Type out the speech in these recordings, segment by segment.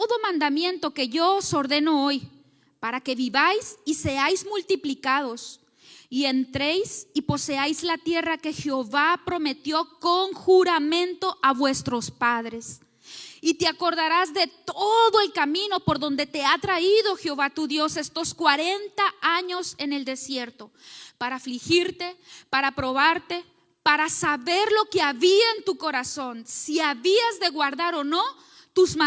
todo mandamiento que yo os ordeno hoy, para que viváis y seáis multiplicados, y entréis y poseáis la tierra que Jehová prometió con juramento a vuestros padres. Y te acordarás de todo el camino por donde te ha traído Jehová tu Dios estos 40 años en el desierto, para afligirte, para probarte, para saber lo que había en tu corazón, si habías de guardar o no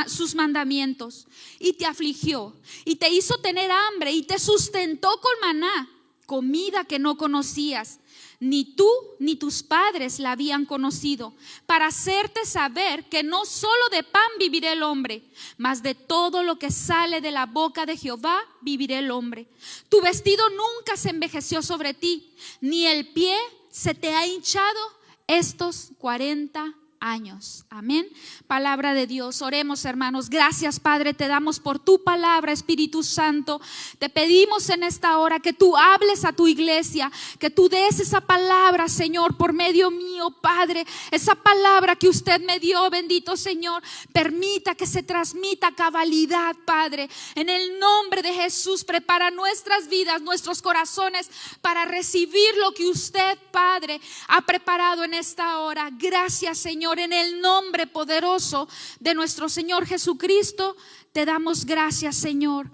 sus mandamientos. Y te afligió y te hizo tener hambre y te sustentó con maná, comida que no conocías, ni tú ni tus padres la habían conocido, para hacerte saber que no solo de pan vivirá el hombre, mas de todo lo que sale de la boca de Jehová vivirá el hombre. Tu vestido nunca se envejeció sobre ti, ni el pie se te ha hinchado estos 40 años. Amén. Palabra de Dios. Oremos, hermanos. Gracias, Padre, te damos por tu palabra, Espíritu Santo. Te pedimos en esta hora que tú hables a tu iglesia, que tú des esa palabra, Señor, por medio mío, Padre. Esa palabra que usted me dio, bendito Señor, permita que se transmita a cabalidad, Padre. En el nombre de Jesús, prepara nuestras vidas, nuestros corazones para recibir lo que usted, Padre, ha preparado en esta hora. Gracias, Señor. En el nombre poderoso de nuestro Señor Jesucristo, te damos gracias, Señor.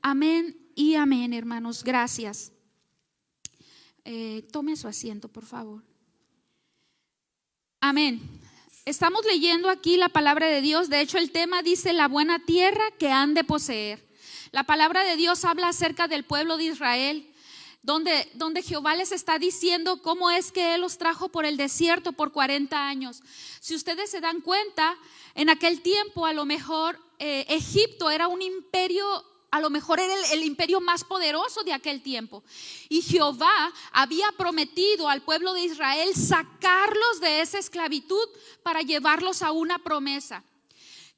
Amén y amén, hermanos. Gracias. Tome su asiento, por favor. Amén. Estamos leyendo aquí la palabra de Dios. De hecho, el tema dice la buena tierra que han de poseer. La palabra de Dios habla acerca del pueblo de Israel, donde Jehová les está diciendo cómo es que Él los trajo por el desierto por 40 años. Si ustedes se dan cuenta, en aquel tiempo a lo mejor Egipto era un imperio, a lo mejor era el imperio más poderoso de aquel tiempo. Y Jehová había prometido al pueblo de Israel sacarlos de esa esclavitud para llevarlos a una promesa.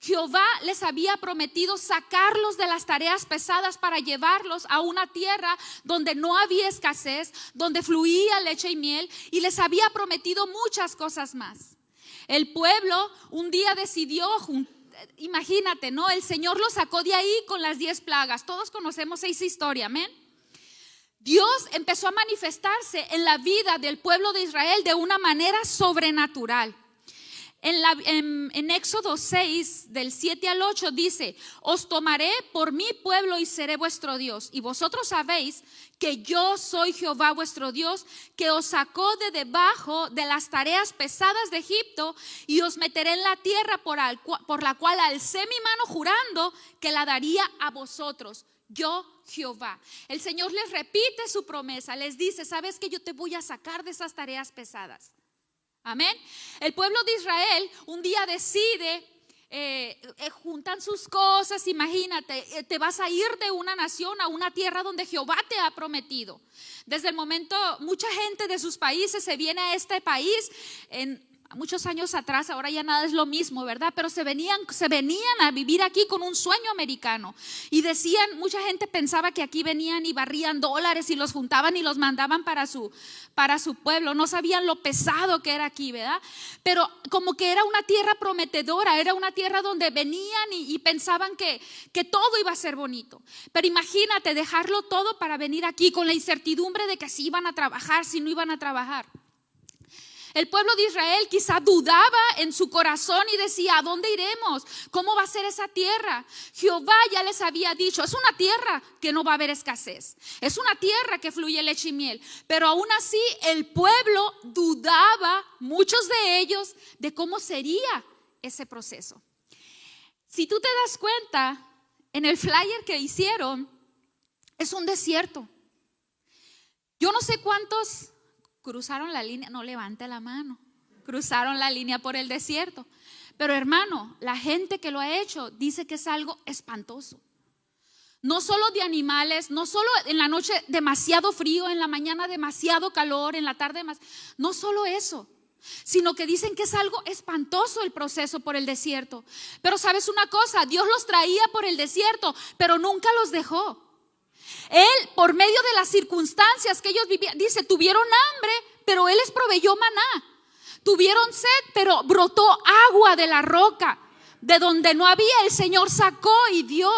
Jehová les había prometido sacarlos de las tareas pesadas para llevarlos a una tierra donde no había escasez, donde fluía leche y miel, y les había prometido muchas cosas más. El pueblo un día decidió, imagínate, ¿no? El Señor los sacó de ahí con las 10 plagas. Todos conocemos esa historia, amén. Dios empezó a manifestarse en la vida del pueblo de Israel de una manera sobrenatural. En Éxodo 6, del 7 al 8 dice: os tomaré por mi pueblo y seré vuestro Dios. Y vosotros sabéis que yo soy Jehová vuestro Dios, que os sacó de debajo de las tareas pesadas de Egipto, y os meteré en la tierra por la cual alcé mi mano jurando que la daría a vosotros. Yo, Jehová. El Señor les repite su promesa, les dice: sabes que yo te voy a sacar de esas tareas pesadas. Amén. El pueblo de Israel un día decide, juntan sus cosas. Imagínate, te vas a ir de una nación a una tierra donde Jehová te ha prometido. Desde el momento, mucha gente de sus países se viene a este país muchos años atrás. Ahora ya nada es lo mismo, ¿verdad? Pero se venían a vivir aquí con un sueño americano. Y decían, mucha gente pensaba que aquí venían y barrían dólares y los juntaban y los mandaban para su pueblo. No sabían lo pesado que era aquí, ¿verdad? Pero como que era una tierra prometedora, era una tierra donde venían y pensaban que todo iba a ser bonito. Pero imagínate dejarlo todo para venir aquí con la incertidumbre de que si iban a trabajar, si no iban a trabajar. El pueblo de Israel quizá dudaba en su corazón y decía: ¿a dónde iremos? ¿Cómo va a ser esa tierra? Jehová ya les había dicho: es una tierra que no va a haber escasez, es una tierra que fluye leche y miel. Pero aún así el pueblo dudaba, muchos de ellos, de cómo sería ese proceso. Si tú te das cuenta, en el flyer que hicieron es un desierto. Yo no sé cuántos cruzaron la línea, no levante la mano, cruzaron la línea por el desierto. Pero hermano, la gente que lo ha hecho dice que es algo espantoso. No solo de animales, no solo en la noche demasiado frío, en la mañana demasiado calor, en la tarde más, no solo eso, sino que dicen que es algo espantoso el proceso por el desierto. Pero sabes una cosa, Dios los traía por el desierto, pero nunca los dejó. Él, por medio de las circunstancias que ellos vivían, dice, tuvieron hambre, pero Él les proveyó maná. Tuvieron sed, pero brotó agua de la roca De donde no había, el Señor sacó y dio.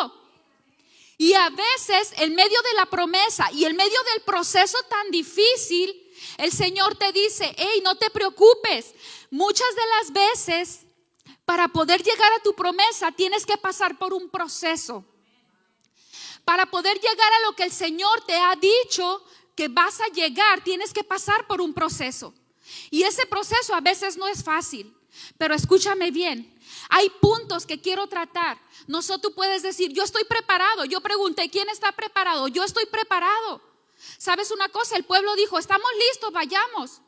Y a veces, en medio de la promesa y en medio del proceso tan difícil, el Señor te dice: hey, no te preocupes. Muchas de las veces, para poder llegar a tu promesa, tienes que pasar por un proceso. Para poder llegar a lo que el Señor te ha dicho que vas a llegar, tienes que pasar por un proceso. Y ese proceso a veces no es fácil. Pero escúchame bien, hay puntos que quiero tratar. Tú puedes decir: yo estoy preparado. Yo pregunté: ¿quién está preparado? Yo estoy preparado. ¿Sabes una cosa? El pueblo dijo: estamos listos, vayamos.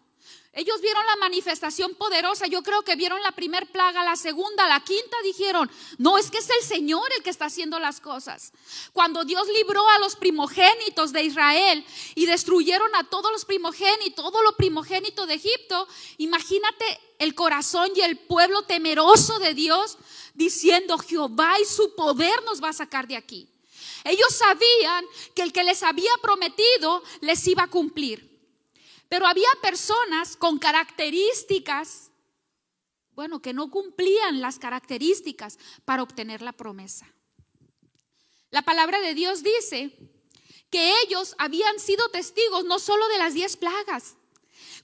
Ellos vieron la manifestación poderosa. Yo creo que vieron la primer plaga, la segunda, la quinta. Dijeron: no, es que es el Señor el que está haciendo las cosas. Cuando Dios libró a los primogénitos de Israel y destruyeron a todos los primogénitos, todo lo primogénito de Egipto, imagínate el corazón y el pueblo temeroso de Dios, diciendo: Jehová y su poder nos va a sacar de aquí. Ellos sabían que el que les había prometido les iba a cumplir. Pero había personas con características, que no cumplían las características para obtener la promesa. La palabra de Dios dice que ellos habían sido testigos no solo de las 10 plagas.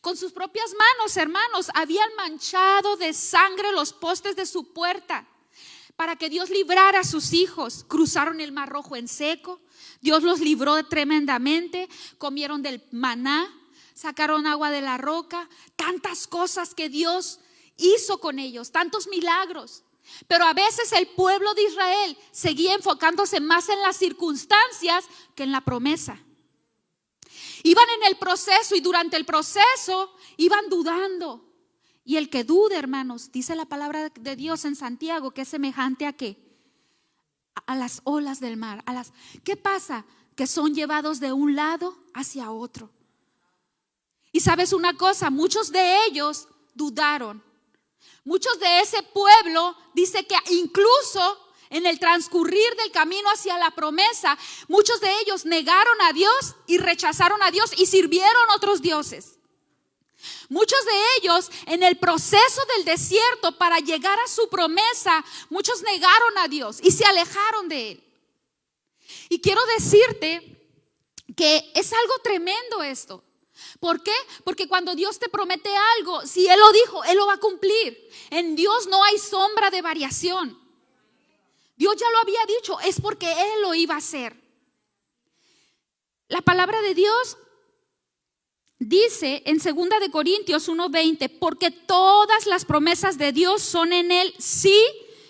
Con sus propias manos, hermanos, habían manchado de sangre los postes de su puerta para que Dios librara a sus hijos. Cruzaron el Mar Rojo en seco. Dios los libró tremendamente. Comieron del maná. Sacaron agua de la roca. Tantas cosas que Dios hizo con ellos, tantos milagros. Pero a veces el pueblo de Israel seguía enfocándose más en las circunstancias que en la promesa. Iban en el proceso y durante el proceso iban dudando. Y el que dude, hermanos, dice la palabra de Dios en Santiago, que es semejante ¿a qué? A las olas del mar. ¿Qué pasa? Que son llevados de un lado hacia otro. Y sabes una cosa, muchos de ellos dudaron. Muchos de ese pueblo, dice que incluso en el transcurrir del camino hacia la promesa, muchos de ellos negaron a Dios y rechazaron a Dios y sirvieron a otros dioses. Muchos de ellos en el proceso del desierto para llegar a su promesa, muchos negaron a Dios y se alejaron de Él. Y quiero decirte que es algo tremendo esto. ¿Por qué? Porque cuando Dios te promete algo, si Él lo dijo, Él lo va a cumplir. En Dios no hay sombra de variación. Dios ya lo había dicho, es porque Él lo iba a hacer. La palabra de Dios dice en 2 de Corintios 1:20, porque todas las promesas de Dios son en Él sí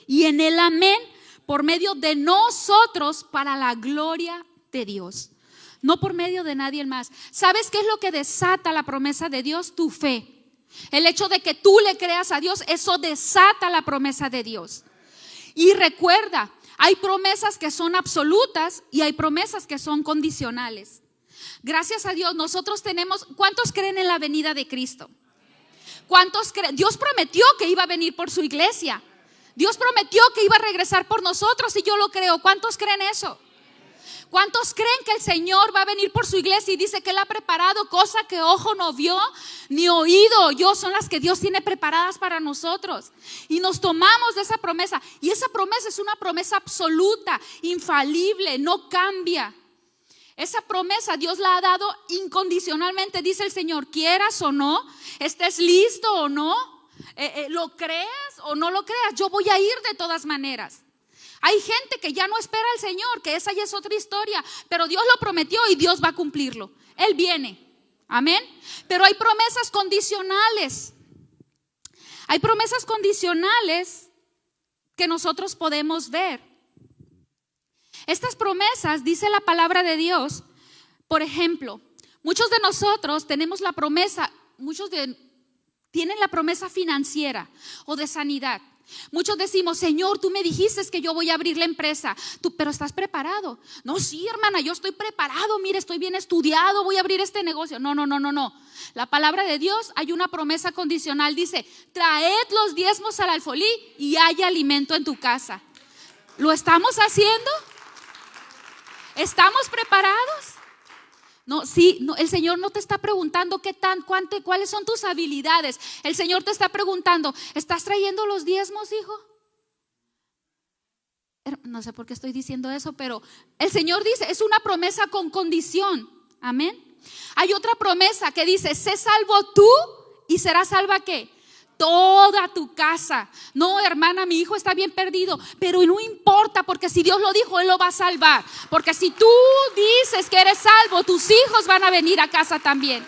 y en Él amén, por medio de nosotros para la gloria de Dios. No por medio de nadie más. ¿Sabes qué es lo que desata la promesa de Dios? Tu fe. El hecho de que tú le creas a Dios, eso desata la promesa de Dios. Y recuerda, hay promesas que son absolutas y hay promesas que son condicionales. Gracias a Dios nosotros tenemos, ¿cuántos creen en la venida de Cristo? ¿Cuántos creen? Dios prometió que iba a venir por su iglesia. Dios prometió que iba a regresar por nosotros y yo lo creo. ¿Cuántos creen eso? ¿Cuántos creen que el Señor va a venir por su iglesia y dice que Él ha preparado cosa que ojo no vio ni oído oyó? Son las que Dios tiene preparadas para nosotros. Y nos tomamos de esa promesa. Y esa promesa es una promesa absoluta, infalible, no cambia. Esa promesa Dios la ha dado incondicionalmente, dice el Señor, quieras o no, estés listo o no, lo creas o no lo creas, yo voy a ir de todas maneras. Hay gente que ya no espera al Señor, que esa ya es otra historia, pero Dios lo prometió y Dios va a cumplirlo. Él viene, amén. Pero hay promesas condicionales. Hay promesas condicionales que nosotros podemos ver. Estas promesas, dice la palabra de Dios, por ejemplo, muchos de nosotros tenemos la promesa, tienen la promesa financiera o de sanidad. Muchos decimos, Señor, tú me dijiste que yo voy a abrir la empresa, pero ¿estás preparado? No, sí, hermana, yo estoy preparado, mire, estoy bien estudiado, voy a abrir este negocio. No. La palabra de Dios, hay una promesa condicional, dice, traed los diezmos al alfolí y haya alimento en tu casa. ¿Lo estamos haciendo? ¿Estamos preparados? No, sí, no, el Señor no te está preguntando cuáles son tus habilidades. El Señor te está preguntando, ¿estás trayendo los diezmos, hijo? No sé por qué estoy diciendo eso, pero el Señor dice, es una promesa con condición. Amén. Hay otra promesa que dice, sé salvo tú y será salva ¿qué? Toda tu casa. No, hermana, mi hijo está bien perdido, pero no importa, porque si Dios lo dijo, Él lo va a salvar. Porque si tú dices que eres salvo, tus hijos van a venir a casa también.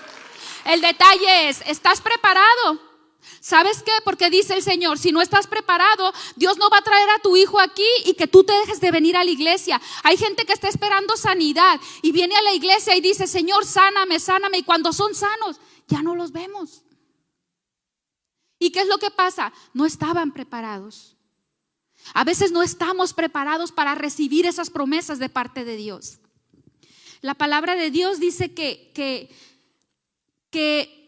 El detalle es, ¿estás preparado? ¿Sabes qué? Porque dice el Señor, si no estás preparado, Dios no va a traer a tu hijo aquí y que tú te dejes de venir a la iglesia. Hay gente que está esperando sanidad y viene a la iglesia y dice, Señor, sáname, sáname. Y cuando son sanos, ya no los vemos. ¿Y qué es lo que pasa? No estaban preparados. A veces no estamos preparados para recibir esas promesas de parte de Dios. La palabra de Dios dice que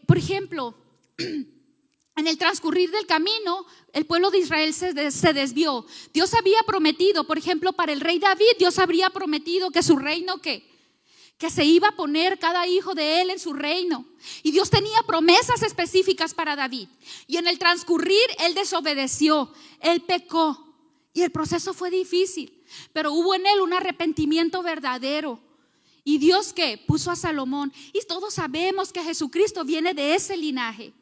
por ejemplo, en el transcurrir del camino, el pueblo de Israel se desvió. Dios había prometido, por ejemplo, para el rey David, Dios habría prometido que su reino, que se iba a poner cada hijo de él en su reino. Y Dios tenía promesas específicas para David. Y en el transcurrir, él desobedeció, él pecó. Y el proceso fue difícil, pero hubo en él un arrepentimiento verdadero. Y Dios ¿qué? Puso a Salomón. Y todos sabemos que Jesucristo viene de ese linaje.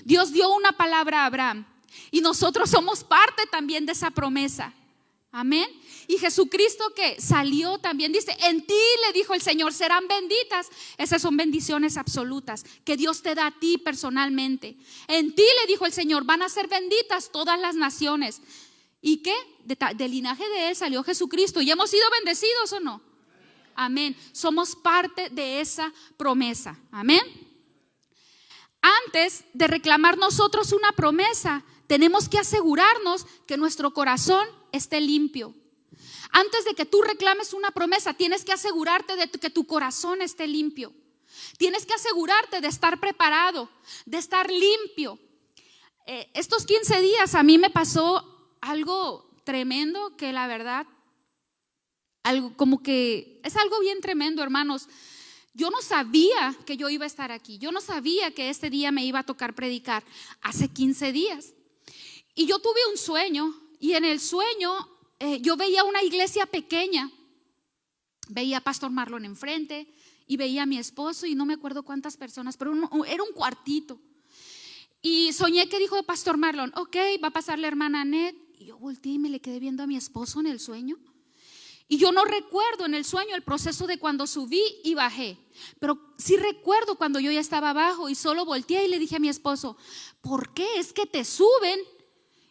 Dios dio una palabra a Abraham y nosotros somos parte también de esa promesa. Amén. Y Jesucristo que salió también dice, en ti le dijo el Señor, serán benditas. Esas son bendiciones absolutas que Dios te da a ti personalmente. En ti le dijo el Señor, van a ser benditas todas las naciones. ¿Y qué? Del linaje de él salió Jesucristo. ¿Y hemos sido bendecidos o no? Amén. Somos parte de esa promesa. Amén. Antes de reclamar nosotros una promesa, tenemos que asegurarnos que nuestro corazón esté limpio. Antes de que tú reclames una promesa, tienes que asegurarte de que tu corazón esté limpio. Tienes que asegurarte de estar preparado, de estar limpio. Estos 15 días a mí me pasó algo tremendo que la verdad, algo como que es algo bien tremendo, hermanos. Yo no sabía que yo iba a estar aquí. Yo no sabía que este día me iba a tocar predicar hace 15 días. Y yo tuve un sueño y en el sueño yo veía una iglesia pequeña. Veía a Pastor Marlon enfrente y veía a mi esposo y no me acuerdo cuántas personas, pero era un cuartito. Y soñé que dijo Pastor Marlon, ok, va a pasar la hermana Annette. Y yo volteé y me le quedé viendo a mi esposo en el sueño. Y yo no recuerdo en el sueño el proceso de cuando subí y bajé, pero sí recuerdo cuando yo ya estaba abajo y solo volteé y le dije a mi esposo, ¿por qué es que te suben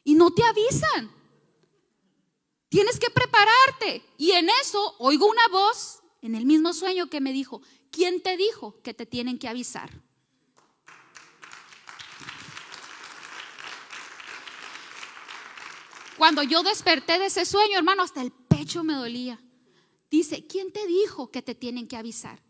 y no te avisan? Tienes que prepararte. Y en eso oigo una voz en el mismo sueño que me dijo, ¿quién te dijo que te tienen que avisar? Cuando yo desperté de ese sueño, hermano, hasta el pecho me dolía. Dice, ¿quién te dijo que te tienen que avisar?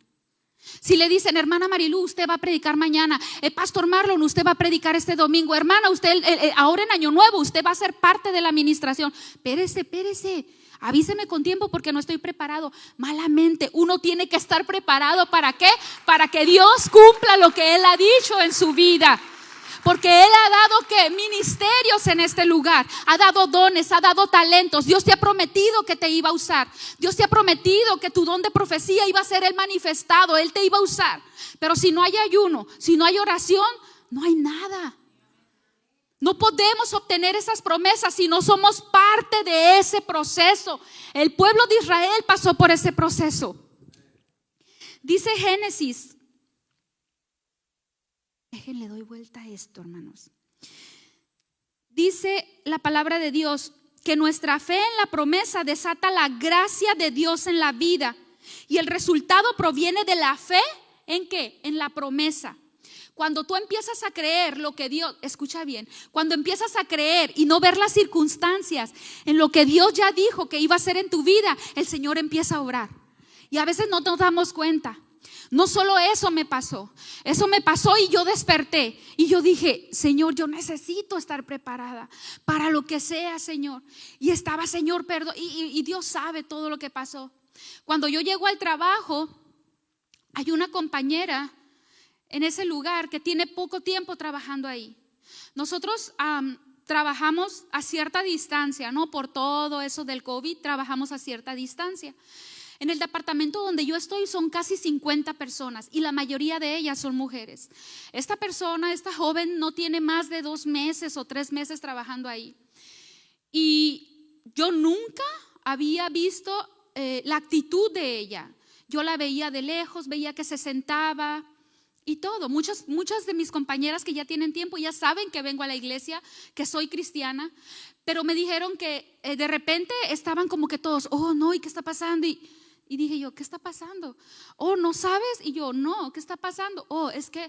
Si le dicen, hermana Marilu, usted va a predicar mañana, Pastor Marlon, usted va a predicar este domingo, hermana, usted ahora en Año Nuevo, usted va a ser parte de la administración. Espérese, avíseme con tiempo porque no estoy preparado. Malamente, uno tiene que estar preparado. ¿Para qué? Para que Dios cumpla lo que Él ha dicho en su vida. Porque Él ha dado ¿qué? Ministerios en este lugar, ha dado dones, ha dado talentos. Dios te ha prometido que te iba a usar. Dios te ha prometido que tu don de profecía iba a ser Él manifestado, Él te iba a usar. Pero si no hay ayuno, si no hay oración, no hay nada. No podemos obtener esas promesas si no somos parte de ese proceso. El pueblo de Israel pasó por ese proceso. Dice Génesis. Déjenle doy vuelta a esto, hermanos. Dice la palabra de Dios que nuestra fe en la promesa desata la gracia de Dios en la vida. Y el resultado proviene de la fe ¿en qué? En la promesa. Cuando tú empiezas a creer lo que Dios, escucha bien, cuando empiezas a creer y no ver las circunstancias en lo que Dios ya dijo que iba a hacer en tu vida, el Señor empieza a obrar. Y a veces no nos damos cuenta. No solo eso me pasó y yo desperté y yo dije, Señor, yo necesito estar preparada para lo que sea, Señor. Y estaba, Señor, perdón, y Dios sabe todo lo que pasó. Cuando yo llego al trabajo, hay una compañera en ese lugar que tiene poco tiempo trabajando ahí. Nosotros trabajamos a cierta distancia, ¿no? Por todo eso del COVID, trabajamos a cierta distancia. En el departamento donde yo estoy son casi 50 personas y la mayoría de ellas son mujeres. Esta joven no tiene más de 2 meses o 3 meses trabajando ahí. Y yo nunca había visto la actitud de ella. Yo la veía de lejos, veía que se sentaba y todo. Muchas de mis compañeras que ya tienen tiempo ya saben que vengo a la iglesia, que soy cristiana, pero me dijeron que de repente estaban como que todos, oh no, ¿y qué está pasando? Y dije yo, ¿qué está pasando? Oh, ¿no sabes? Y yo, no, ¿qué está pasando? Oh, es que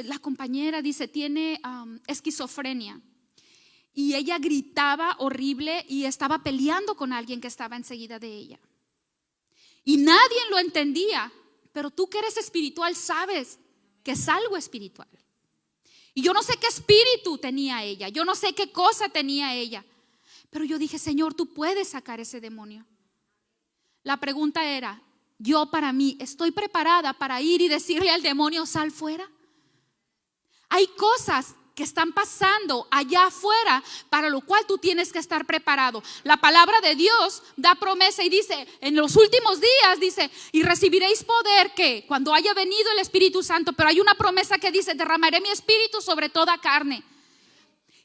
la compañera dice, tiene esquizofrenia. Y ella gritaba horrible y estaba peleando con alguien que estaba enseguida de ella. Y nadie lo entendía, pero tú que eres espiritual sabes que es algo espiritual. Y yo no sé qué espíritu tenía ella, yo no sé qué cosa tenía ella, pero yo dije, Señor, tú puedes sacar ese demonio. La pregunta era, yo para mí, ¿estoy preparada para ir y decirle al demonio, sal fuera? Hay cosas que están pasando allá afuera para lo cual tú tienes que estar preparado. La palabra de Dios da promesa y dice, en los últimos días dice, y recibiréis poder que cuando haya venido el Espíritu Santo, pero hay una promesa que dice, derramaré mi espíritu sobre toda carne.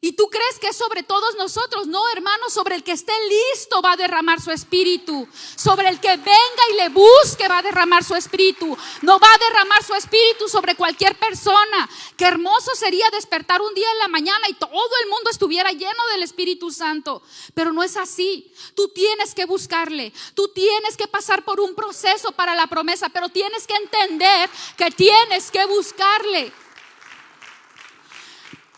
¿Y tú crees que es sobre todos nosotros? No, hermano, sobre el que esté listo va a derramar su espíritu. Sobre el que venga y le busque va a derramar su espíritu. No va a derramar su espíritu sobre cualquier persona. Qué hermoso sería despertar un día en la mañana y todo el mundo estuviera lleno del Espíritu Santo. Pero no es así. Tú tienes que buscarle. Tú tienes que pasar por un proceso para la promesa, pero tienes que entender que tienes que buscarle.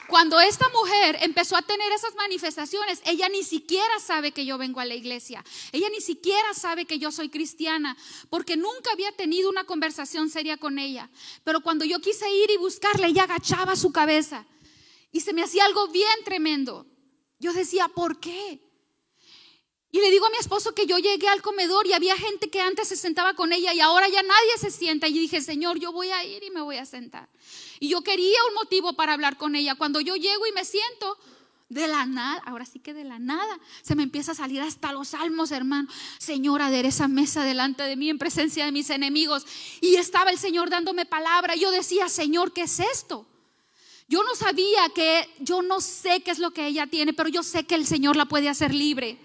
Cuando esta mujer empezó a tener esas manifestaciones, ella ni siquiera sabe que yo vengo a la iglesia. Ella ni siquiera sabe que yo soy cristiana, porque nunca había tenido una conversación seria con ella. Pero cuando yo quise ir y buscarla, ella agachaba su cabeza y se me hacía algo bien tremendo. Yo decía, ¿por qué? Y le digo a mi esposo que yo llegué al comedor y había gente que antes se sentaba con ella y ahora ya nadie se sienta. Y yo dije, Señor, yo voy a ir y me voy a sentar. Y yo quería un motivo para hablar con ella. Cuando yo llego y me siento, de la nada, ahora sí que de la nada, se me empieza a salir hasta los salmos, hermano. Señor, adereza mesa delante de mí en presencia de mis enemigos. Y estaba el Señor dándome palabra. Yo decía, Señor, ¿qué es esto? Yo no sabía yo no sé qué es lo que ella tiene, pero yo sé que el Señor la puede hacer libre.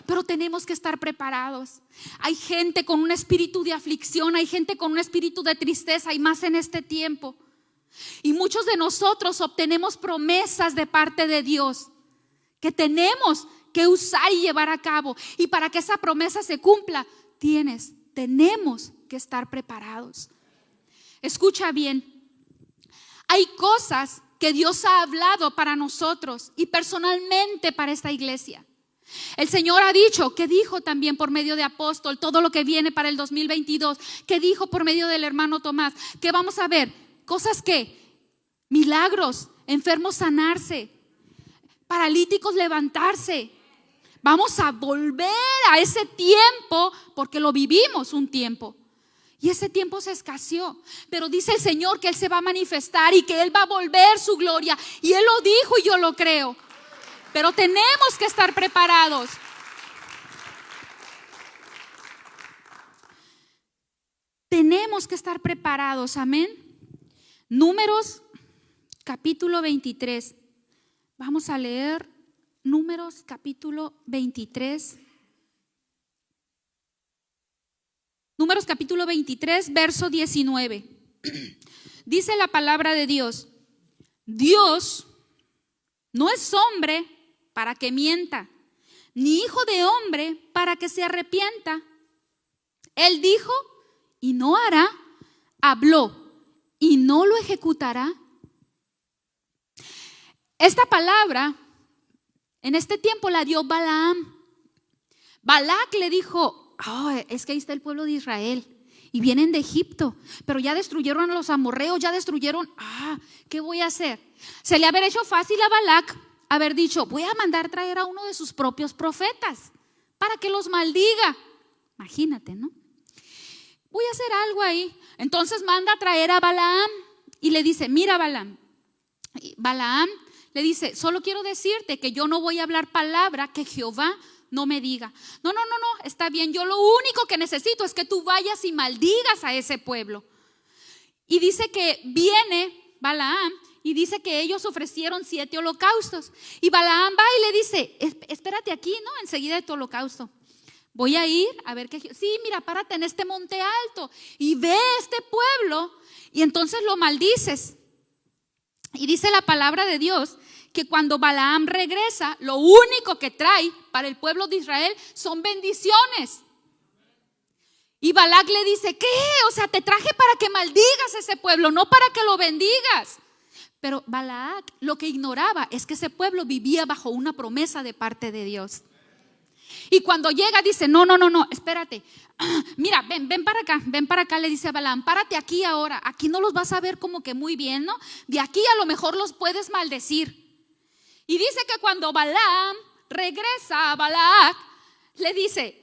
Pero tenemos que estar preparados. Hay gente con un espíritu de aflicción, hay gente con un espíritu de tristeza, y más en este tiempo. Y muchos de nosotros obtenemos promesas de parte de Dios que tenemos que usar y llevar a cabo. Y para que esa promesa se cumpla, tenemos que estar preparados. Escucha bien. Hay cosas que Dios ha hablado para nosotros y personalmente para esta iglesia. El Señor ha dicho, que dijo también por medio de apóstol, todo lo que viene para el 2022, que dijo por medio del hermano Tomás, que vamos a ver cosas milagros, enfermos sanarse, paralíticos levantarse. Vamos a volver a ese tiempo porque lo vivimos un tiempo. Y ese tiempo se escaseó, pero dice el Señor que Él se va a manifestar y que Él va a volver su gloria. Y Él lo dijo y yo lo creo. Pero tenemos que estar preparados. Tenemos que estar preparados, amén. Números capítulo 23. Vamos a leer Números capítulo 23. Números capítulo 23, verso 19. Dice la palabra de Dios: Dios no es hombre para que mienta, ni hijo de hombre para que se arrepienta. Él dijo y no hará, habló y no lo ejecutará. Esta palabra en este tiempo la dio Balaam. Balac le dijo, es que ahí está el pueblo de Israel y vienen de Egipto, pero ya destruyeron a los amorreos, ya destruyeron, ¿qué voy a hacer? Se le haber hecho fácil a Balac haber dicho, voy a mandar traer a uno de sus propios profetas para que los maldiga. Imagínate, ¿no? Voy a hacer algo ahí. Entonces manda a traer a Balaam y le dice, mira Balaam. Balaam le dice, solo quiero decirte que yo no voy a hablar palabra que Jehová no me diga. No, está bien, yo lo único que necesito es que tú vayas y maldigas a ese pueblo. Y dice que viene Balaam y dice que ellos ofrecieron 7 holocaustos. Y Balaam va y le dice, espérate aquí, ¿no? Enseguida de tu holocausto. Voy a ir a ver que, sí, mira, párate en este monte alto y ve este pueblo y entonces lo maldices. Y dice la palabra de Dios que cuando Balaam regresa, lo único que trae para el pueblo de Israel son bendiciones. Y Balac le dice, ¿qué? O sea, te traje para que maldigas a ese pueblo, no para que lo bendigas. Pero Balac lo que ignoraba es que ese pueblo vivía bajo una promesa de parte de Dios. Y cuando llega dice, no, espérate. Mira, ven para acá, le dice a Balaam, párate aquí ahora. Aquí no los vas a ver como que muy bien, ¿no? De aquí a lo mejor los puedes maldecir. Y dice que cuando Balaam regresa a Balac, le dice,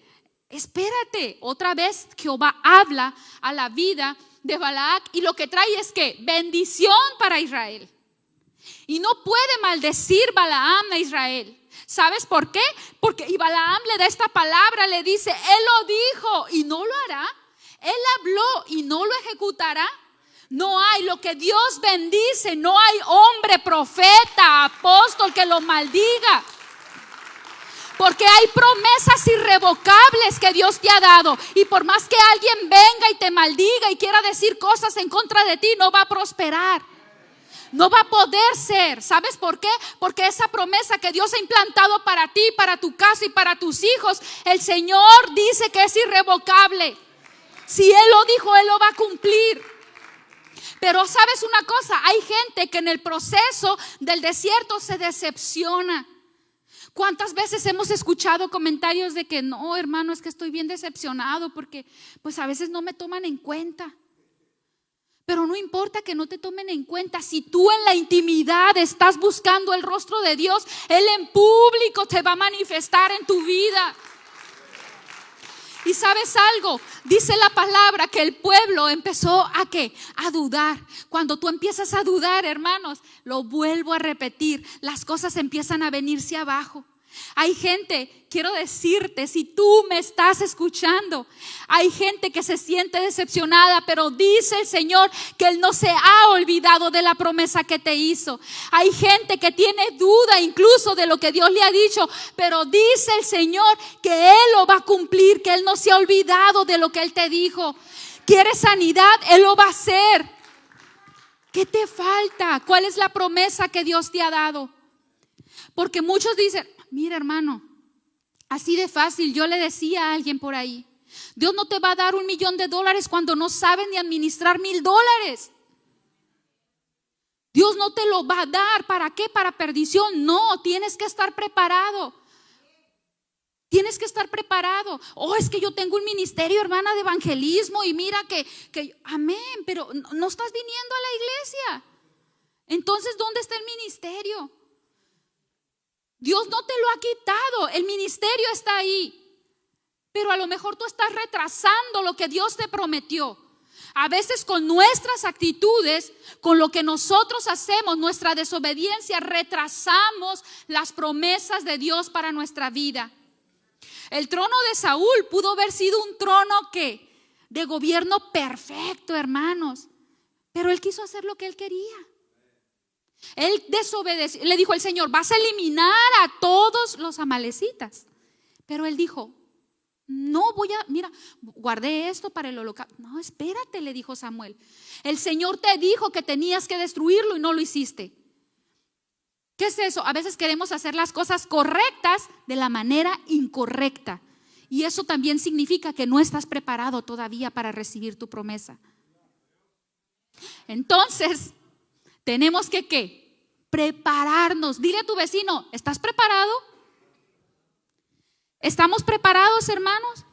espérate, otra vez Jehová habla a la vida de Balac y lo que trae es que bendición para Israel. Y no puede maldecir Balaam a Israel. ¿Sabes por qué? Porque y Balaam le da esta palabra, le dice, él lo dijo y no lo hará. Él habló y no lo ejecutará. No hay lo que Dios bendice, no hay hombre, profeta, apóstol que lo maldiga. Porque hay promesas irrevocables que Dios te ha dado. Y por más que alguien venga y te maldiga y quiera decir cosas en contra de ti, no va a prosperar. No va a poder ser. ¿Sabes por qué? Porque esa promesa que Dios ha implantado para ti, para tu casa y para tus hijos, el Señor dice que es irrevocable. Si Él lo dijo, Él lo va a cumplir. Pero ¿sabes una cosa? Hay gente que en el proceso del desierto se decepciona. ¿Cuántas veces hemos escuchado comentarios de que no, hermano, es que estoy bien decepcionado porque pues a veces no me toman en cuenta? Pero no importa que no te tomen en cuenta. Si tú en la intimidad estás buscando el rostro de Dios, Él en público te va a manifestar en tu vida. Y ¿sabes algo? Dice la palabra que el pueblo empezó ¿a qué? A dudar. Cuando tú empiezas a dudar, hermanos, lo vuelvo a repetir, las cosas empiezan a venirse abajo. Hay gente, quiero decirte, si tú me estás escuchando, hay gente que se siente decepcionada, pero dice el Señor que Él no se ha olvidado de la promesa que te hizo. Hay gente que tiene duda incluso de lo que Dios le ha dicho, pero dice el Señor que Él lo va a cumplir, que Él no se ha olvidado de lo que Él te dijo. ¿Quieres sanidad? Él lo va a hacer. ¿Qué te falta? ¿Cuál es la promesa que Dios te ha dado? Porque muchos dicen, mira, hermano, así de fácil. Yo le decía a alguien por ahí, Dios no te va a dar $1,000,000 cuando no sabes ni administrar $1,000. Dios no te lo va a dar. ¿Para qué? Para perdición. No, tienes que estar preparado. Tienes que estar preparado. Oh, es que yo tengo un ministerio, hermana, de evangelismo y mira que amén, pero no estás viniendo a la iglesia. Entonces, ¿dónde está el ministerio? Dios no te lo ha quitado, el ministerio está ahí, pero a lo mejor tú estás retrasando lo que Dios te prometió. A veces con nuestras actitudes, con lo que nosotros hacemos, nuestra desobediencia, retrasamos las promesas de Dios para nuestra vida. El trono de Saúl pudo haber sido un trono de gobierno perfecto, hermanos, pero él quiso hacer lo que él quería. Él desobedeció, le dijo el Señor, vas a eliminar a todos los amalecitas. Pero él dijo, no voy a, mira, guardé esto para el holocausto. No, espérate, le dijo Samuel. El Señor te dijo que tenías que destruirlo y no lo hiciste. ¿Qué es eso? A veces queremos hacer las cosas correctas de la manera incorrecta. Y eso también significa que no estás preparado todavía para recibir tu promesa. Entonces, tenemos que ¿qué? Prepararnos. Dile a tu vecino, ¿estás preparado? ¿Estamos preparados, hermanos?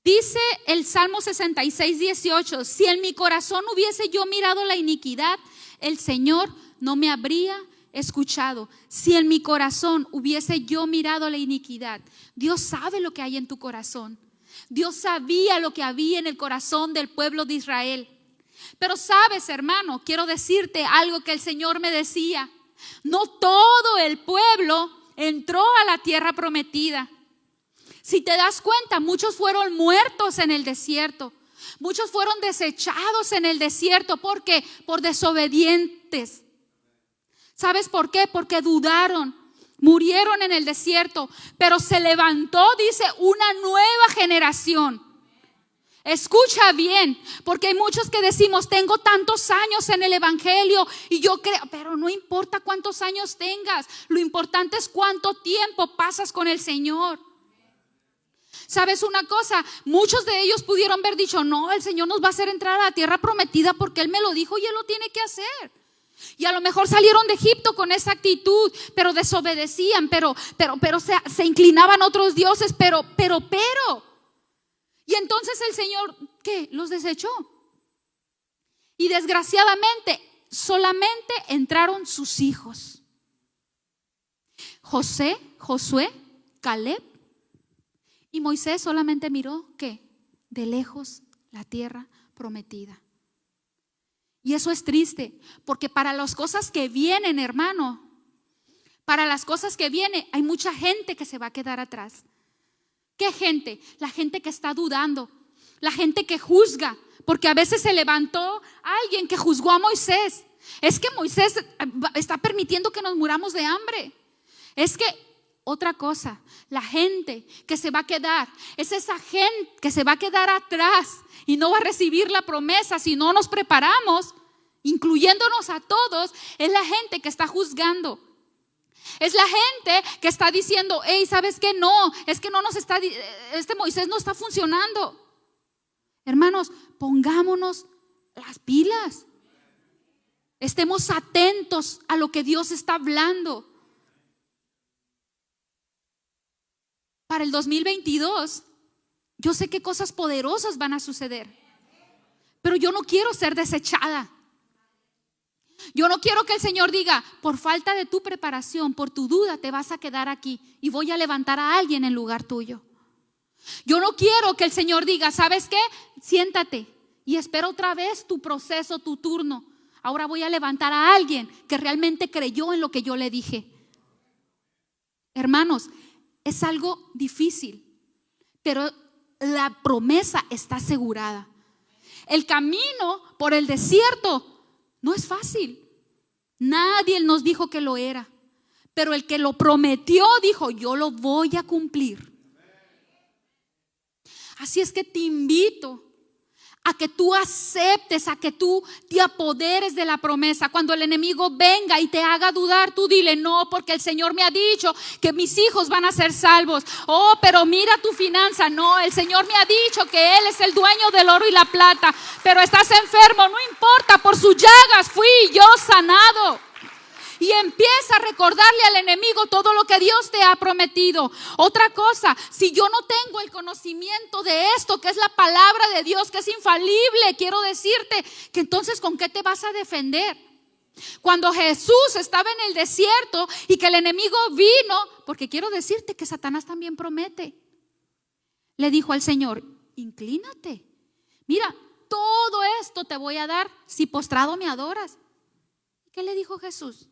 Dice el Salmo 66:18, si en mi corazón hubiese yo mirado la iniquidad, el Señor no me habría escuchado. Si en mi corazón hubiese yo mirado la iniquidad, Dios sabe lo que hay en tu corazón. Dios sabía lo que había en el corazón del pueblo de Israel. Pero sabes, hermano, quiero decirte algo que el Señor me decía. No todo el pueblo entró a la tierra prometida. Si te das cuenta, muchos fueron muertos en el desierto. Muchos fueron desechados en el desierto. ¿Por qué? Por desobedientes. ¿Sabes por qué? Porque dudaron. Murieron en el desierto. Pero se levantó, dice, una nueva generación. Escucha bien, porque hay muchos que decimos: tengo tantos años en el evangelio y yo creo, pero no importa cuántos años tengas, lo importante es cuánto tiempo pasas con el Señor. ¿Sabes una cosa? Muchos de ellos pudieron haber dicho: no, el Señor nos va a hacer entrar a la tierra prometida porque Él me lo dijo y Él lo tiene que hacer. Y a lo mejor salieron de Egipto con esa actitud, pero desobedecían, pero se inclinaban a otros dioses, pero. Y entonces el Señor, ¿qué? Los desechó. Y desgraciadamente solamente entraron sus hijos: José, Josué, Caleb. Y Moisés solamente miró, ¿qué? De lejos la tierra prometida. Y eso es triste, porque para las cosas que vienen, hermano, para las cosas que vienen, hay mucha gente que se va a quedar atrás. ¿Qué gente? La gente que está dudando, la gente que juzga, porque a veces se levantó alguien que juzgó a Moisés. Es que Moisés está permitiendo que nos muramos de hambre. Es que otra cosa, la gente que se va a quedar, es esa gente que se va a quedar atrás y no va a recibir la promesa si no nos preparamos, incluyéndonos a todos. Es la gente que está juzgando. Es la gente que está diciendo: hey, ¿sabes qué? No, es que no nos está, este Moisés no está funcionando. Hermanos, pongámonos las pilas. Estemos atentos a lo que Dios está hablando. Para el 2022, yo sé que cosas poderosas van a suceder, pero yo no quiero ser desechada. Yo no quiero que el Señor diga: por falta de tu preparación, por tu duda, te vas a quedar aquí y voy a levantar a alguien en lugar tuyo. Yo no quiero que el Señor diga: ¿sabes qué? Siéntate y espera otra vez tu proceso, tu turno. Ahora voy a levantar a alguien que realmente creyó en lo que yo le dije. Hermanos, es algo difícil, pero la promesa está asegurada. El camino por el desierto no es fácil. Nadie nos dijo que lo era, pero el que lo prometió dijo: yo lo voy a cumplir. Así es que te invito a que tú aceptes, a que tú te apoderes de la promesa. Cuando el enemigo venga y te haga dudar, tú dile: no, porque el Señor me ha dicho que mis hijos van a ser salvos. Oh, pero mira tu finanza. No, el Señor me ha dicho que Él es el dueño del oro y la plata. Pero estás enfermo, no importa, por sus llagas fui yo sanado. Y empieza a recordarle al enemigo todo lo que Dios te ha prometido. Otra cosa, si yo no tengo el conocimiento de esto, que es la palabra de Dios, que es infalible, quiero decirte que entonces ¿con qué te vas a defender? Cuando Jesús estaba en el desierto y que el enemigo vino, porque quiero decirte que Satanás también promete, le dijo al Señor: inclínate, mira, todo esto te voy a dar si postrado me adoras. ¿Qué le dijo Jesús?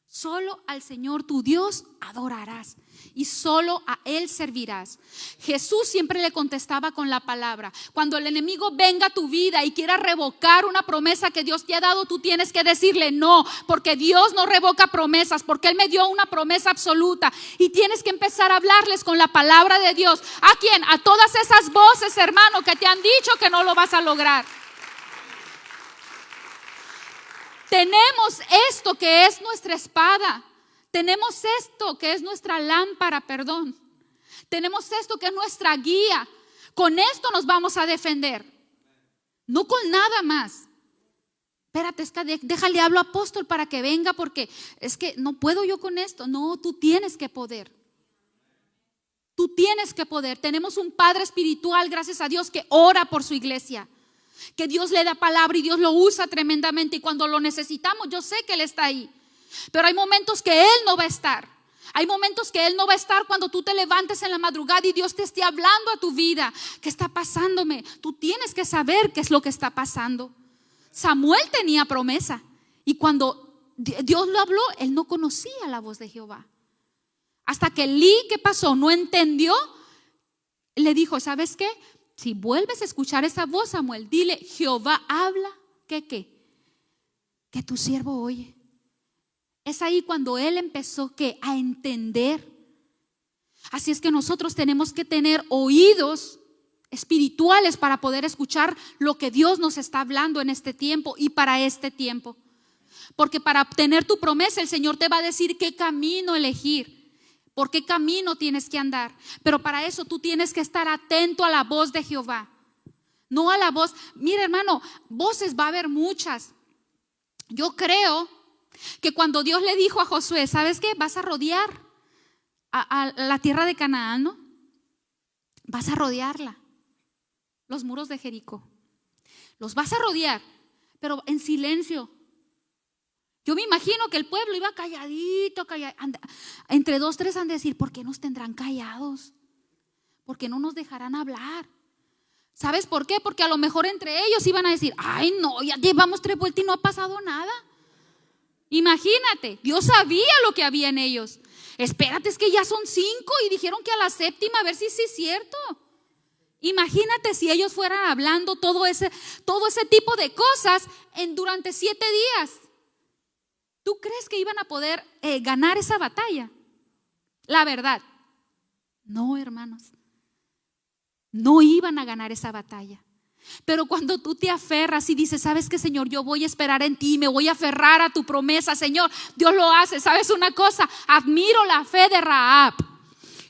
Solo al Señor tu Dios adorarás y solo a Él servirás. Jesús siempre le contestaba con la palabra. Cuando el enemigo venga a tu vida y quiera revocar una promesa que Dios te ha dado, tú tienes que decirle no, porque Dios no revoca promesas, porque Él me dio una promesa absoluta. Y tienes que empezar a hablarles con la palabra de Dios. ¿A quién? A todas esas voces, hermano, que te han dicho que no lo vas a lograr. Tenemos esto que es nuestra espada. Tenemos esto que es nuestra lámpara, Tenemos esto que es nuestra guía. Con esto nos vamos a defender. No con nada más. Espérate, es que déjale hablo apóstol para que venga, porque es que no puedo yo con esto. No, tú tienes que poder. Tú tienes que poder. Tenemos un Padre espiritual, gracias a Dios, que ora por su iglesia. Que Dios le da palabra y Dios lo usa tremendamente. Y cuando lo necesitamos, yo sé que Él está ahí. Pero hay momentos que Él no va a estar. Hay momentos que Él no va a estar cuando tú te levantes en la madrugada y Dios te esté hablando a tu vida. ¿Qué está pasándome? Tú tienes que saber qué es lo que está pasando. Samuel tenía promesa. Y cuando Dios lo habló, él no conocía la voz de Jehová. Hasta que Elí, ¿qué pasó? No entendió. Le dijo, ¿sabes qué? Si vuelves a escuchar esa voz, Samuel, dile, Jehová habla, ¿qué? Que tu siervo oye. Es ahí cuando él empezó a entender. Así es que nosotros tenemos que tener oídos espirituales para poder escuchar lo que Dios nos está hablando en este tiempo y para este tiempo. Porque para obtener tu promesa, el Señor te va a decir qué camino elegir, por qué camino tienes que andar. Pero para eso tú tienes que estar atento a la voz de Jehová, no a la voz. Mira, hermano, voces va a haber muchas. Yo creo que cuando Dios le dijo a Josué, ¿sabes qué? Vas a rodear a la tierra de Canaán, ¿no? Vas a rodearla, los muros de Jericó. Los vas a rodear, pero en silencio. Yo me imagino que el pueblo iba calladito, entre 2, 3 han de decir, ¿por qué nos tendrán callados? ¿Por qué no nos dejarán hablar? ¿Sabes por qué? Porque a lo mejor entre ellos iban a decir, ay no, ya llevamos 3 vueltas y no ha pasado nada. Imagínate, Dios sabía lo que había en ellos. Espérate, es que ya son 5 y dijeron que a la 7ª, a ver si sí es cierto. Imagínate si ellos fueran hablando todo ese tipo de cosas durante 7 días. ¿Tú crees que iban a poder ganar esa batalla? La verdad, no, hermanos, no iban a ganar esa batalla. Pero cuando tú te aferras y dices, ¿sabes qué, Señor? Yo voy a esperar en ti, me voy a aferrar a tu promesa, Señor. Dios lo hace. ¿Sabes una cosa? Admiro la fe de Rahab.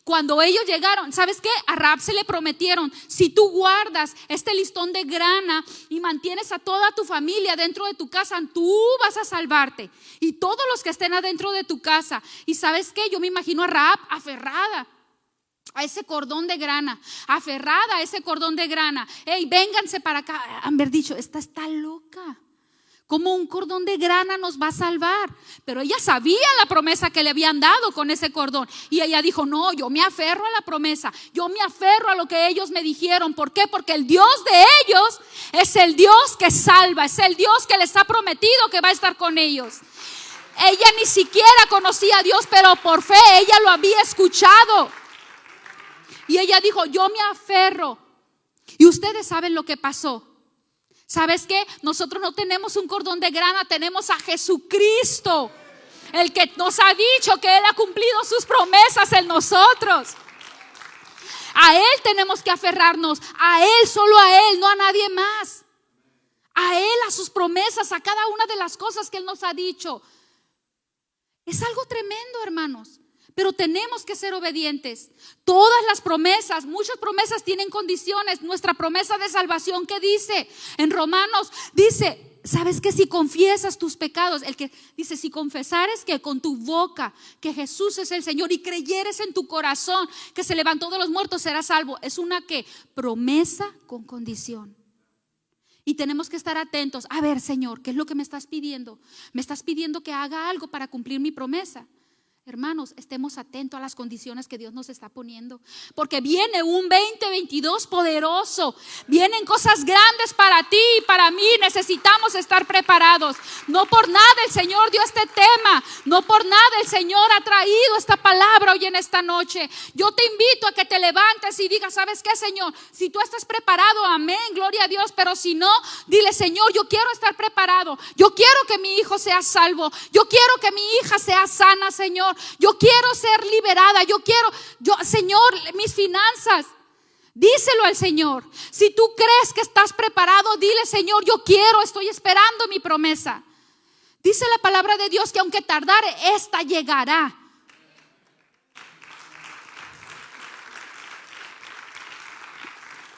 Cuando ellos llegaron, ¿sabes qué? A Rahab se le prometieron, si tú guardas este listón de grana y mantienes a toda tu familia dentro de tu casa, tú vas a salvarte. Y todos los que estén adentro de tu casa. Y ¿sabes qué? Yo me imagino a Rahab aferrada a ese cordón de grana, aferrada a ese cordón de grana. Hey, vénganse para acá. Han dicho, esta está loca. ¿Cómo un cordón de grana nos va a salvar? Pero ella sabía la promesa que le habían dado con ese cordón. Y ella dijo, no, yo me aferro a la promesa. Yo me aferro a lo que ellos me dijeron. ¿Por qué? Porque el Dios de ellos es el Dios que salva. Es el Dios que les ha prometido que va a estar con ellos. Ella ni siquiera conocía a Dios, pero por fe ella lo había escuchado. Y ella dijo, yo me aferro. Y ustedes saben lo que pasó. ¿Sabes qué? Nosotros no tenemos un cordón de grana, tenemos a Jesucristo, el que nos ha dicho que Él ha cumplido sus promesas en nosotros. A Él tenemos que aferrarnos, a Él, solo a Él, no a nadie más. A Él, a sus promesas, a cada una de las cosas que Él nos ha dicho. Es algo tremendo, hermanos. Pero tenemos que ser obedientes. Todas las promesas, muchas promesas tienen condiciones. Nuestra promesa de salvación, ¿qué dice? En Romanos dice, ¿sabes qué? Si confiesas tus pecados, el que dice, si confesares que con tu boca que Jesús es el Señor y creyeres en tu corazón que se levantó de los muertos, serás salvo. Es una promesa con condición. Y tenemos que estar atentos. A ver, Señor, ¿qué es lo que me estás pidiendo? Me estás pidiendo que haga algo para cumplir mi promesa. Hermanos, estemos atentos a las condiciones que Dios nos está poniendo, porque viene un 2022 poderoso. Vienen cosas grandes para ti y para mí. Necesitamos estar preparados. No por nada el Señor dio este tema. No por nada el Señor ha traído esta palabra hoy en esta noche. Yo te invito a que te levantes y digas, ¿sabes qué, Señor? Si tú estás preparado, amén, gloria a Dios. Pero si no, dile, Señor, yo quiero estar preparado. Yo quiero que mi hijo sea salvo. Yo quiero que mi hija sea sana, Señor. Yo quiero ser liberada. Señor, mis finanzas. Díselo al Señor. Si tú crees que estás preparado, dile, Señor, yo quiero, estoy esperando mi promesa. Dice la palabra de Dios que aunque tardare, esta llegará.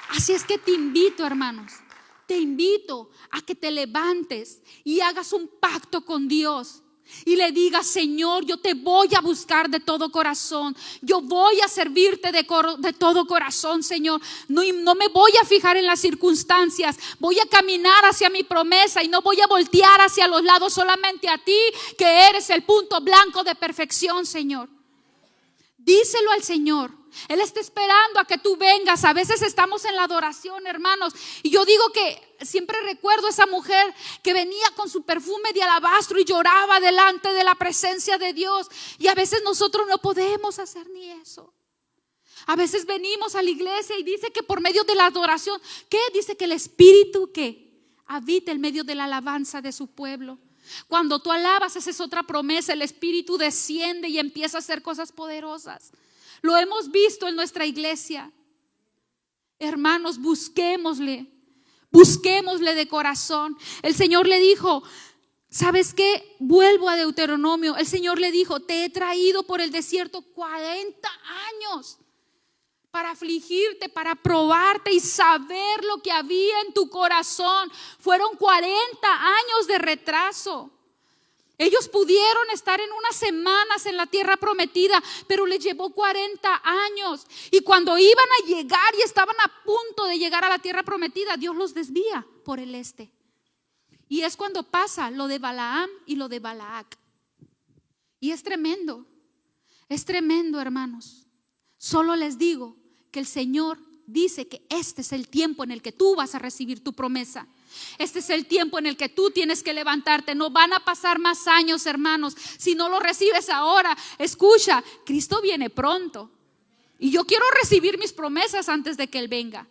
Así es que te invito, hermanos, te invito a que te levantes y hagas un pacto con Dios. Y le digas, Señor, yo te voy a buscar de todo corazón. Yo voy a servirte de todo corazón, Señor. No me voy a fijar en las circunstancias. Voy a caminar hacia mi promesa y no voy a voltear hacia los lados, solamente a ti, que eres el punto blanco de perfección, Señor. Díselo al Señor. Él está esperando a que tú vengas. A veces estamos en la adoración, hermanos, y yo digo que siempre recuerdo esa mujer que venía con su perfume de alabastro y lloraba delante de la presencia de Dios. Y a veces nosotros no podemos hacer ni eso. A veces venimos a la iglesia y dice que por medio de la adoración, ¿qué? Dice que el Espíritu que habita en medio de la alabanza de su pueblo. Cuando tú alabas, esa es otra promesa, el Espíritu desciende y empieza a hacer cosas poderosas. Lo hemos visto en nuestra iglesia. Hermanos, busquémosle de corazón. El Señor le dijo, ¿sabes qué? Vuelvo a Deuteronomio. El Señor le dijo, te he traído por el desierto 40 años para afligirte, para probarte y saber lo que había en tu corazón. Fueron 40 años de retraso. Ellos pudieron estar en unas semanas en la tierra prometida, pero les llevó 40 años. Y cuando iban a llegar y estaban a punto de llegar a la tierra prometida, Dios los desvía por el este. Y es cuando pasa lo de Balaam y lo de Balac. Y es tremendo, hermanos. Solo les digo que el Señor dice que este es el tiempo en el que tú vas a recibir tu promesa. Este es el tiempo en el que tú tienes que levantarte. No van a pasar más años, hermanos. Si no lo recibes ahora, escucha, Cristo viene pronto. Y yo quiero recibir mis promesas antes de que Él venga.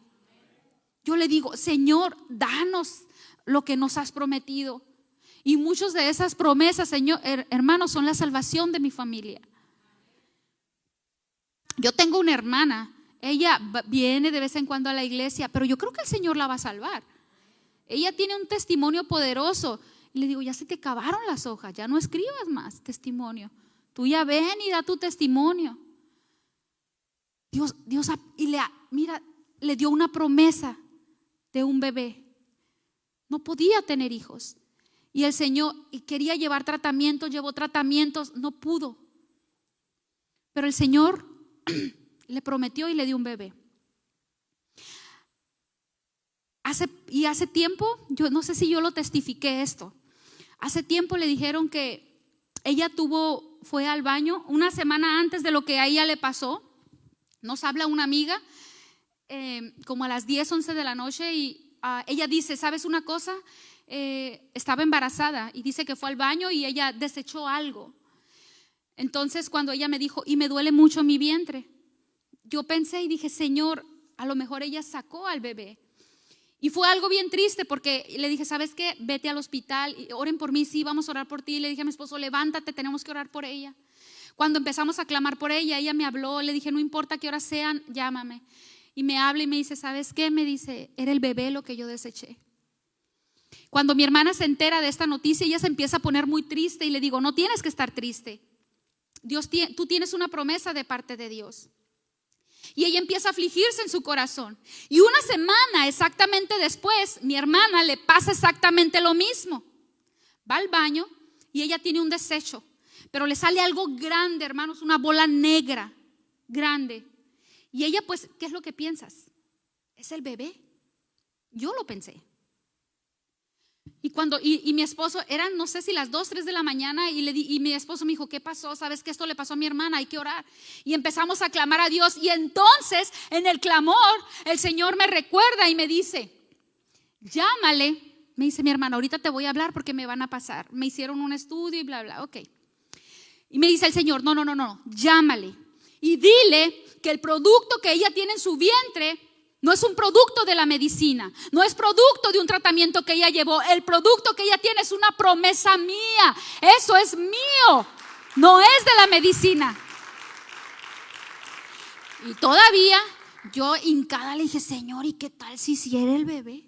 Yo le digo, Señor, danos lo que nos has prometido. Y muchas de esas promesas, Señor, hermanos, son la salvación de mi familia. Yo tengo una hermana. Ella viene de vez en cuando a la iglesia, pero yo creo que el Señor la va a salvar. Ella tiene un testimonio poderoso. Y le digo, ya se te acabaron las hojas, ya no escribas más testimonio. Tú ya ven y da tu testimonio. Dios le dio una promesa de un bebé. No podía tener hijos. Y el Señor quería llevar tratamientos, llevó tratamientos, no pudo. Pero el Señor le prometió y le dio un bebé. Hace tiempo, yo no sé si yo lo testifiqué esto. Hace tiempo le dijeron que ella fue al baño una semana antes de lo que a ella le pasó. Nos habla una amiga como a las 10, 11 de la noche y ella dice, ¿sabes una cosa? Estaba embarazada y dice que fue al baño y ella desechó algo. Entonces cuando ella me dijo, y me duele mucho mi vientre, yo pensé y dije, Señor, a lo mejor ella sacó al bebé. Y fue algo bien triste porque le dije, ¿sabes qué? Vete al hospital, y oren por mí, sí, vamos a orar por ti. Le dije a mi esposo, levántate, tenemos que orar por ella. Cuando empezamos a clamar por ella me habló, le dije, no importa qué horas sean, llámame. Y me habla y me dice, ¿sabes qué? Me dice, era el bebé lo que yo deseché. Cuando mi hermana se entera de esta noticia, ella se empieza a poner muy triste y le digo, no tienes que estar triste. Tú tienes una promesa de parte de Dios. Y ella empieza a afligirse en su corazón. Y una semana exactamente después, mi hermana le pasa exactamente lo mismo. Va al baño y ella tiene un desecho, pero le sale algo grande, hermanos, una bola negra, grande. Y ella pues, ¿qué es lo que piensas? ¿Es el bebé? Yo lo pensé. Y mi esposo, eran no sé si las 2, 3 de la mañana y mi esposo me dijo, ¿qué pasó? ¿Sabes que esto le pasó a mi hermana? Hay que orar. Y empezamos a clamar a Dios y entonces en el clamor el Señor me recuerda y me dice, llámale. Me dice mi hermana, ahorita te voy a hablar porque me van a pasar. Me hicieron un estudio y bla, bla, ok. Y me dice el Señor, no, llámale. Y dile que el producto que ella tiene en su vientre no es un producto de la medicina, no es producto de un tratamiento que ella llevó. El producto que ella tiene es una promesa mía. Eso es mío, no es de la medicina. Y todavía yo hincada le dije, Señor, ¿y qué tal si hiciera el bebé?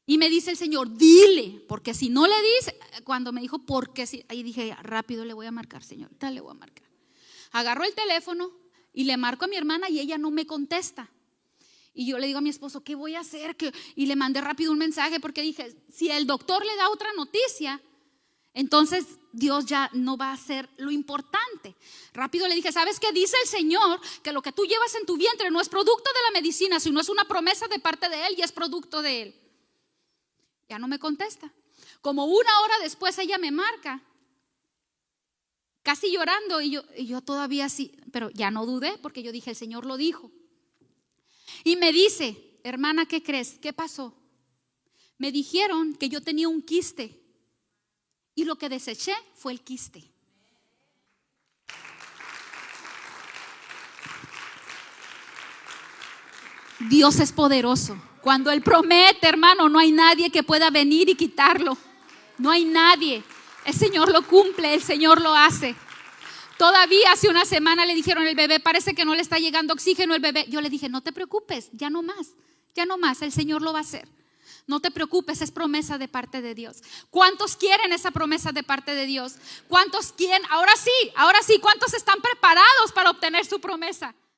Y me dice el Señor, dile, porque si no le dice, cuando me dijo, porque si, ahí dije, rápido le voy a marcar, Señor, tal le voy a marcar. Agarro el teléfono y le marco a mi hermana y ella no me contesta. Y yo le digo a mi esposo, ¿qué voy a hacer? Y le mandé rápido un mensaje porque dije, si el doctor le da otra noticia, entonces Dios ya no va a hacer lo importante. Rápido le dije, ¿sabes qué dice el Señor? Que lo que tú llevas en tu vientre no es producto de la medicina, sino es una promesa de parte de Él y es producto de Él. Ya no me contesta. Como una hora después ella me marca, casi llorando, y yo todavía así, pero ya no dudé porque yo dije, el Señor lo dijo. Y me dice, Hermana, ¿qué crees? ¿Qué pasó? Me dijeron que yo tenía un quiste y lo que deseché fue el quiste. Dios es poderoso. Cuando Él promete, hermano, no hay nadie que pueda venir y quitarlo. No hay nadie. El Señor lo cumple, el Señor lo hace. Todavía hace una semana le dijeron: el bebé parece que no le está llegando oxígeno el bebé. Yo le dije: no te preocupes, ya no más, el Señor lo va a hacer. No te preocupes, es promesa de parte de Dios. ¿Cuántos quieren esa promesa de parte de Dios? ¿Cuántos quieren? Ahora sí, ¿cuántos están preparados para obtener su promesa?